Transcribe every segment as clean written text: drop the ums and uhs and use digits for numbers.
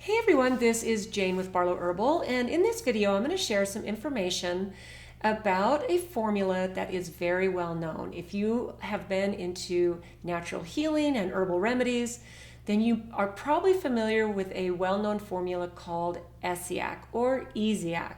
Hey everyone, this is Jane with Barlow Herbal, and in this video I'm going to share some information about a formula that is very well known. If you have been into natural healing and herbal remedies, then you are probably familiar with a well-known formula called Essiac or Essiac.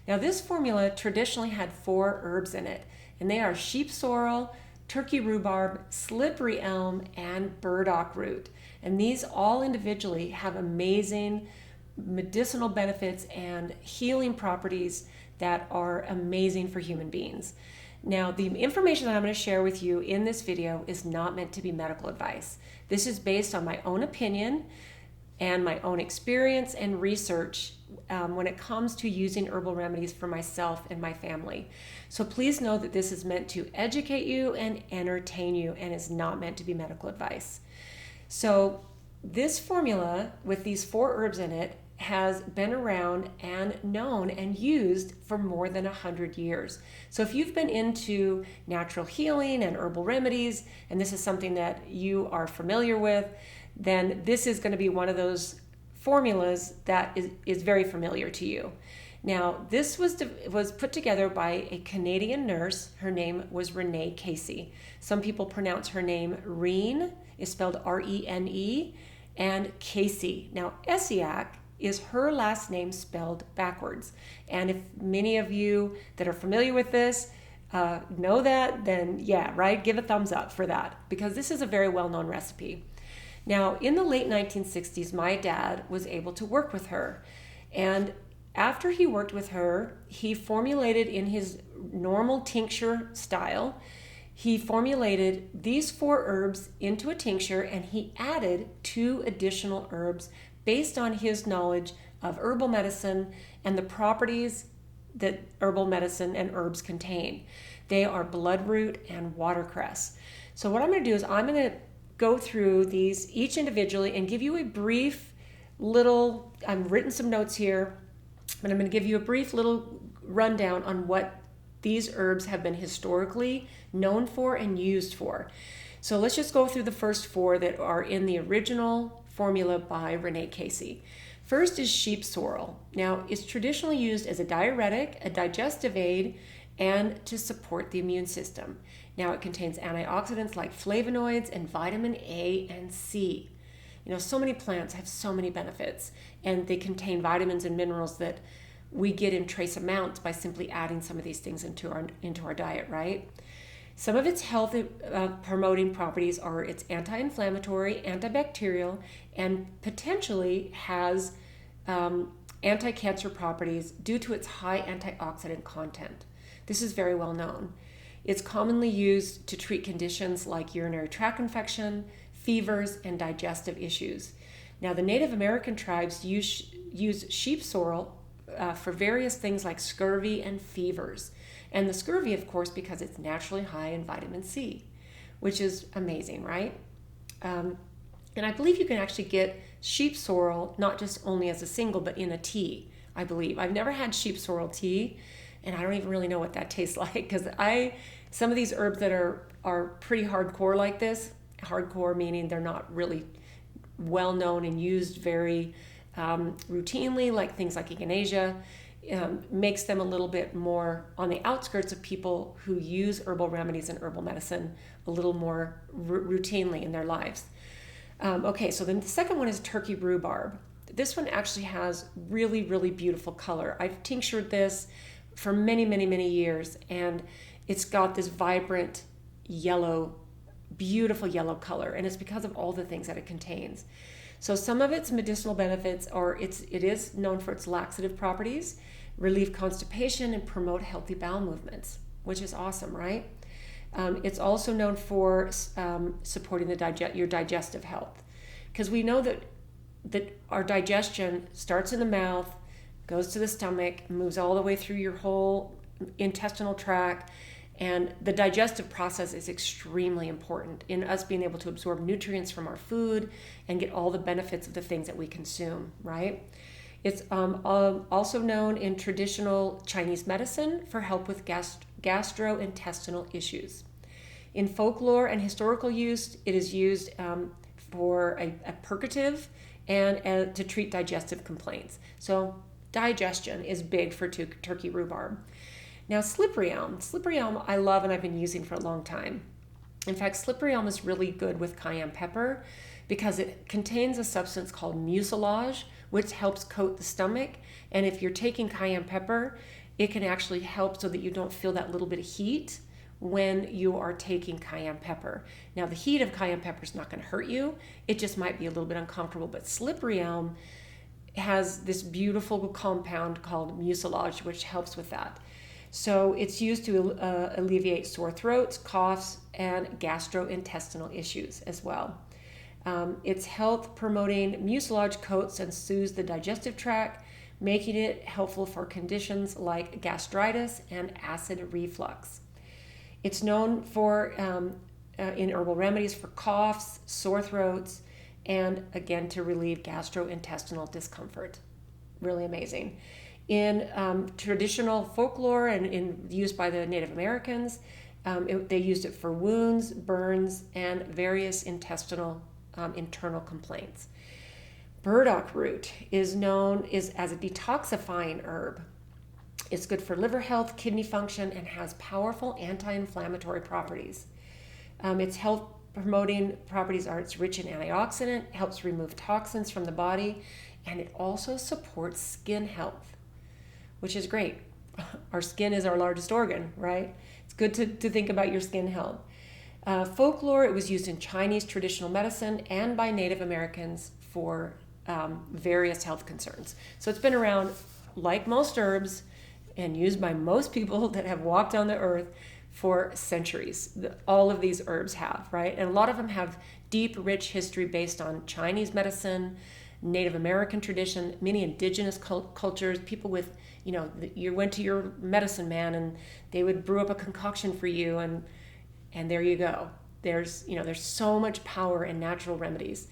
Now this formula traditionally had 4 herbs in it, and they are sheep sorrel, turkey rhubarb, slippery elm, and burdock root. And these all individually have amazing medicinal benefits and healing properties that are amazing for human beings. Now, the information that I'm going to share with you in this video is not meant to be medical advice. This is based on my own opinion and my own experience and research when it comes to using herbal remedies for myself and my family. So please know that this is meant to educate you and entertain you and is not meant to be medical advice. So this formula with these 4 herbs in it has been around and known and used for more than 100 years. So if you've been into natural healing and herbal remedies, and this is something that you are familiar with, then this is going to be one of those formulas that is very familiar to you. Now, this was put together by a Canadian nurse. Her name was Renee Casey. Some people pronounce her name Reen, is spelled R-E-N-E, and Casey. Now, Essiac is her last name spelled backwards. And if many of you that are familiar with this know that, then yeah, right, give a thumbs up for that, because this is a very well-known recipe. Now, in the late 1960s, my dad was able to work with her. And after he worked with her, he formulated in his normal tincture style, he formulated these 4 herbs into a tincture, and he added 2 additional herbs based on his knowledge of herbal medicine and the properties that herbal medicine and herbs contain. They are bloodroot and watercress. So what I'm going to do is I'm going to go through these each individually and give you a brief little, I've written some notes here, but I'm going to give you a brief little rundown on what these herbs have been historically known for and used for. So let's just go through the first 4 that are in the original formula by Renee Casey. First is sheep sorrel. Now, it's traditionally used as a diuretic, a digestive aid, and to support the immune system. Now, it contains antioxidants like flavonoids and vitamin A and C. You know, so many plants have so many benefits, and they contain vitamins and minerals that we get in trace amounts by simply adding some of these things into our diet, right? Some of its health promoting properties are it's anti-inflammatory, antibacterial, and potentially has anti-cancer properties due to its high antioxidant content. This is very well known. It's commonly used to treat conditions like urinary tract infection, fevers, and digestive issues. Now, the Native American tribes use sheep sorrel for various things like scurvy and fevers. And the scurvy, of course, because it's naturally high in vitamin C, which is amazing, right? And I believe you can actually get sheep sorrel not just only as a single, but in a tea, I believe. I've never had sheep sorrel tea, and I don't even really know what that tastes like, because some of these herbs that are pretty hardcore like this, hardcore meaning they're not really well known and used very routinely, like things like echinacea, makes them a little bit more on the outskirts of people who use herbal remedies and herbal medicine a little more routinely in their lives. Okay, so then the second one is turkey rhubarb. This one actually has really, really beautiful color. I've tinctured this for many, many, many years, and it's got this vibrant yellow, beautiful yellow color, and it's because of all the things that it contains. So some of its medicinal benefits are it is known for its laxative properties, relieve constipation, and promote healthy bowel movements, which is awesome, right? It's also known for supporting your digestive health, because we know that our digestion starts in the mouth, goes to the stomach, moves all the way through your whole intestinal tract, and the digestive process is extremely important in us being able to absorb nutrients from our food and get all the benefits of the things that we consume, right? It's also known in traditional Chinese medicine for help with gastrointestinal issues. In folklore and historical use, it is used for a purgative and to treat digestive complaints. So digestion is big for turkey rhubarb. Now slippery elm. Slippery elm I love and I've been using for a long time. In fact, slippery elm is really good with cayenne pepper because it contains a substance called mucilage, which helps coat the stomach. And if you're taking cayenne pepper, it can actually help so that you don't feel that little bit of heat when you are taking cayenne pepper. Now, the heat of cayenne pepper is not going to hurt you. It just might be a little bit uncomfortable. But slippery elm has this beautiful compound called mucilage, which helps with that. So it's used to alleviate sore throats, coughs, and gastrointestinal issues as well. Its health promoting mucilage coats and soothes the digestive tract, making it helpful for conditions like gastritis and acid reflux. It's known for in herbal remedies for coughs, sore throats, and again to relieve gastrointestinal discomfort. Really amazing. In traditional folklore and used by the Native Americans, they used it for wounds, burns, and various intestinal internal complaints. Burdock root is known as a detoxifying herb. It's good for liver health, kidney function, and has powerful anti-inflammatory properties. Its health promoting properties are it's rich in antioxidant, helps remove toxins from the body, and it also supports skin health, which is great. Our skin is our largest organ, right? It's good to think about your skin health. Folklore, it was used in Chinese traditional medicine and by Native Americans for various health concerns. So it's been around like most herbs and used by most people that have walked on the earth for centuries. All of these herbs have, right? And a lot of them have deep, rich history based on Chinese medicine, Native American tradition, many indigenous cultures, people with, you went to your medicine man and they would brew up a concoction for you and there you go. There's so much power in natural remedies.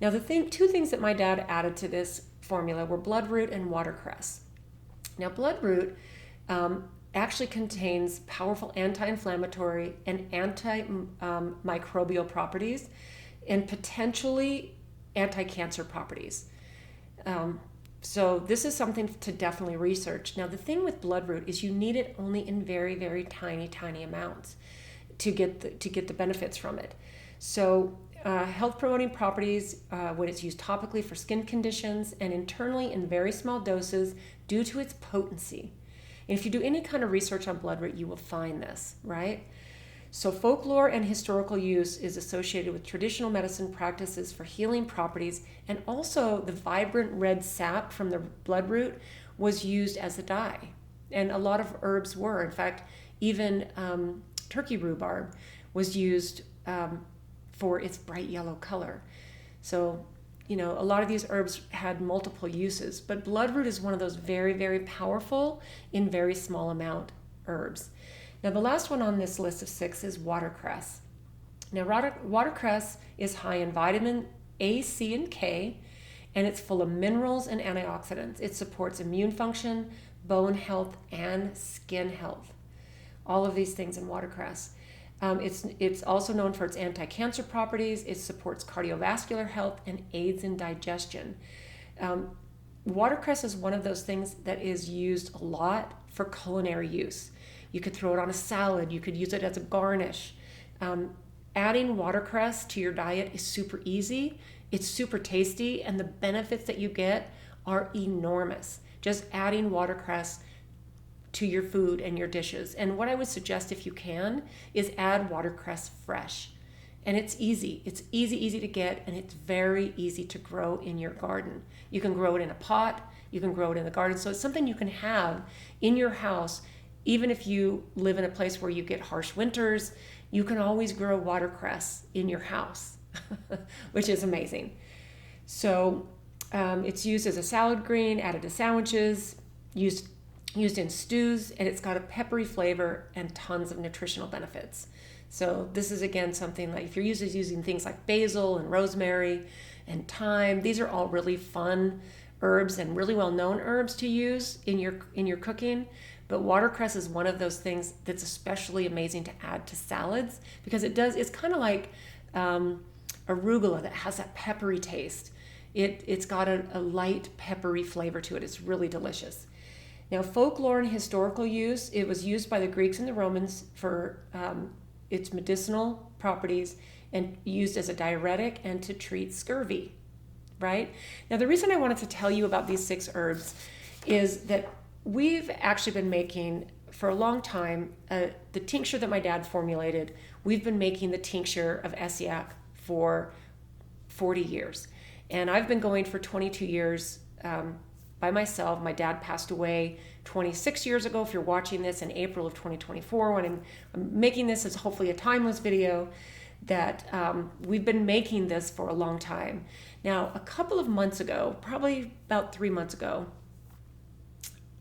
Now two things that my dad added to this formula were bloodroot and watercress. Now bloodroot actually contains powerful anti-inflammatory and antimicrobial properties and potentially anti-cancer properties. So this is something to definitely research. Now the thing with bloodroot is you need it only in very, very tiny amounts to get the benefits from it. So health promoting properties when it's used topically for skin conditions and internally in very small doses due to its potency. And if you do any kind of research on bloodroot, you will find this, right? So folklore and historical use is associated with traditional medicine practices for healing properties, and also the vibrant red sap from the bloodroot was used as a dye. And a lot of herbs were. In fact, even turkey rhubarb was used for its bright yellow color. So, a lot of these herbs had multiple uses, but bloodroot is one of those very, very powerful in very small amount herbs. Now, the last one on this list of 6 is watercress. Now, watercress is high in vitamin A, C, and K, and it's full of minerals and antioxidants. It supports immune function, bone health, and skin health. All of these things in watercress. It's also known for its anti-cancer properties. It supports cardiovascular health and aids in digestion. Watercress is one of those things that is used a lot for culinary use. You could throw it on a salad. You could use it as a garnish. Adding watercress to your diet is super easy. It's super tasty, and the benefits that you get are enormous. Just adding watercress to your food and your dishes. And what I would suggest, if you can, is add watercress fresh. And it's easy. It's easy to get, and it's very easy to grow in your garden. You can grow it in a pot. You can grow it in the garden. So it's something you can have in your house. Even if you live in a place where you get harsh winters, you can always grow watercress in your house, which is amazing. So it's used as a salad green, added to sandwiches, used in stews, and it's got a peppery flavor and tons of nutritional benefits. So this is, again, something like if you're using things like basil and rosemary and thyme, these are all really fun herbs and really well-known herbs to use in your cooking. But watercress is one of those things that's especially amazing to add to salads because it's kind of like arugula that has that peppery taste. It's got a light peppery flavor to it. It's really delicious. Now, folklore and historical use, it was used by the Greeks and the Romans for its medicinal properties and used as a diuretic and to treat scurvy, right? Now, the reason I wanted to tell you about these 6 herbs is that we've actually been making, for a long time, the tincture that my dad formulated, we've been making the tincture of Essiac for 40 years. And I've been going for 22 years by myself. My dad passed away 26 years ago. If you're watching this in April of 2024, when I'm making this as hopefully a timeless video, that we've been making this for a long time. Now, a couple of months ago, probably about 3 months ago,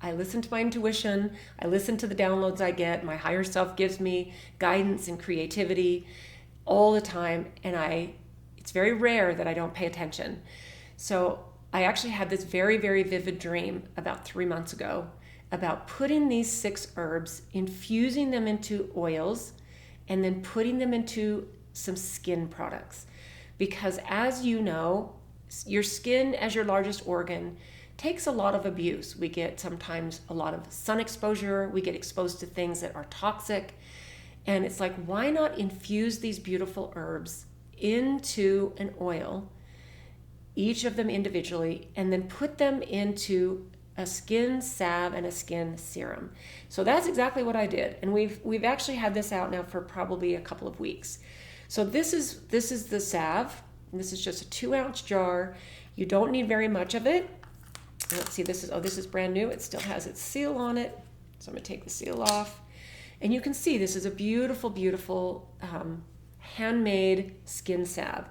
I listened to my intuition. I listen to the downloads I get. My higher self gives me guidance and creativity all the time. And it's very rare that I don't pay attention. So I actually had this very, very vivid dream about 3 months ago about putting these 6 herbs, infusing them into oils, and then putting them into some skin products. Because as you know, your skin as your largest organ takes a lot of abuse. We get sometimes a lot of sun exposure. We get exposed to things that are toxic. And it's like, why not infuse these beautiful herbs into an oil, each of them individually, and then put them into a skin salve and a skin serum. So that's exactly what I did. And we've actually had this out now for probably a couple of weeks. So this is the salve. This is just a 2-ounce jar. You don't need very much of it. Let's see, this is brand new. It still has its seal on it. So I'm gonna take the seal off. And you can see this is a beautiful, beautiful handmade skin salve.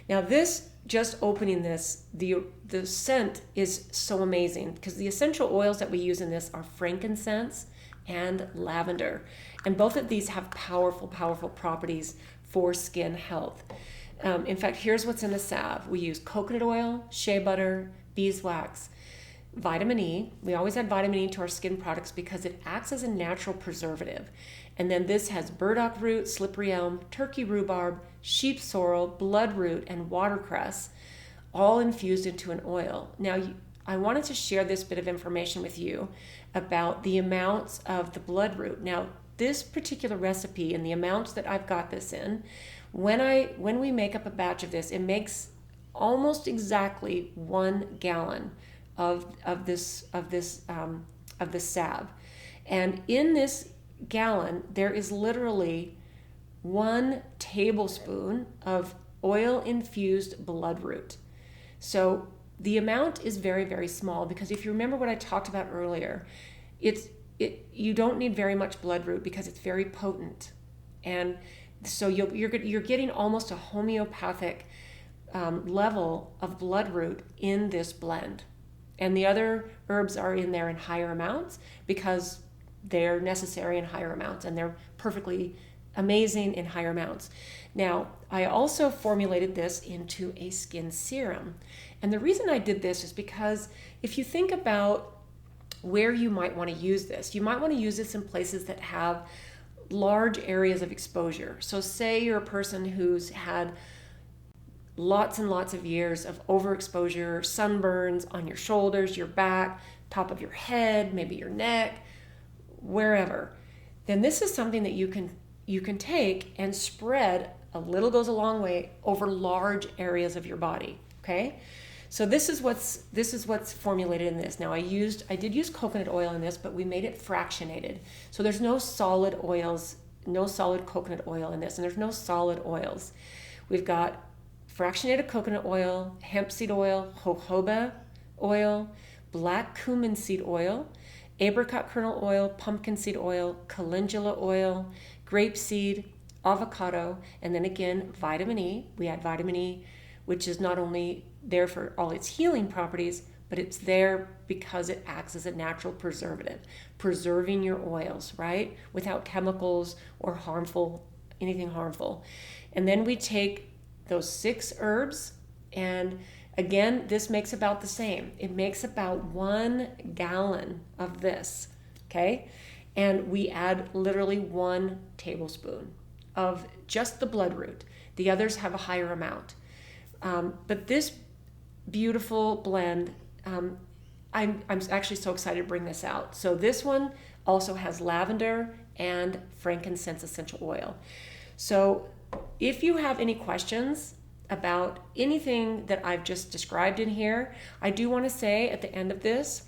Now this, just opening this, the scent is so amazing because the essential oils that we use in this are frankincense and lavender. And both of these have powerful, powerful properties for skin health. In fact, here's what's in the salve. We use coconut oil, shea butter, beeswax, vitamin E. We always add vitamin E to our skin products because it acts as a natural preservative. And then this has burdock root, slippery elm, turkey rhubarb, sheep sorrel, bloodroot, and watercress, all infused into an oil. Now, I wanted to share this bit of information with you about the amounts of the bloodroot. Now, this particular recipe and the amounts that I've got this in, when we make up a batch of this, it makes almost exactly 1 gallon of this salve. And in this gallon, there is literally 1 tablespoon of oil-infused bloodroot. So the amount is very, very small because if you remember what I talked about earlier, you don't need very much bloodroot because it's very potent. And so you're getting almost a homeopathic level of bloodroot in this blend. And the other herbs are in there in higher amounts because they're necessary in higher amounts and they're perfectly amazing in higher amounts. Now, I also formulated this into a skin serum. And the reason I did this is because if you think about where you might want to use this, you might want to use this in places that have large areas of exposure. So say you're a person who's had lots and lots of years of overexposure, sunburns on your shoulders, your back, top of your head, maybe your neck, wherever. Then this is something that you can take and spread. A little goes a long way over large areas of your body. Okay, so this is what's formulated in this. Now I did use coconut oil in this, but we made it fractionated. So there's no solid oils, no solid coconut oil in this, and there's no solid oils. We've got fractionated coconut oil, hemp seed oil, jojoba oil, black cumin seed oil, apricot kernel oil, pumpkin seed oil, calendula oil, grapeseed, avocado, and then again, vitamin E. We add vitamin E, which is not only there for all its healing properties, but it's there because it acts as a natural preservative, preserving your oils, right? Without chemicals or anything harmful. And then we take those 6 herbs, and again, this makes about the same. It makes about 1 gallon of this, okay? And we add literally 1 tablespoon of just the bloodroot. The others have a higher amount. But this beautiful blend. I'm actually so excited to bring this out. So this one also has lavender and frankincense essential oil. So if you have any questions about anything that I've just described in here, I do want to say at the end of this,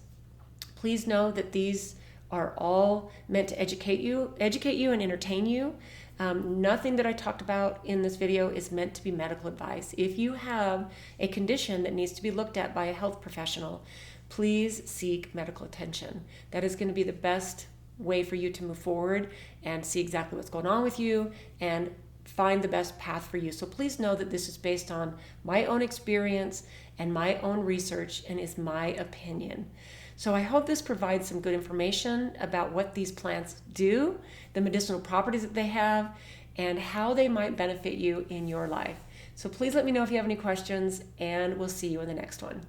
please know that these are all meant to educate you and entertain you. Nothing that I talked about in this video is meant to be medical advice. If you have a condition that needs to be looked at by a health professional, please seek medical attention. That is going to be the best way for you to move forward and see exactly what's going on with you and find the best path for you. So please know that this is based on my own experience and my own research and is my opinion. So I hope this provides some good information about what these plants do, the medicinal properties that they have, and how they might benefit you in your life. So please let me know if you have any questions, and we'll see you in the next one.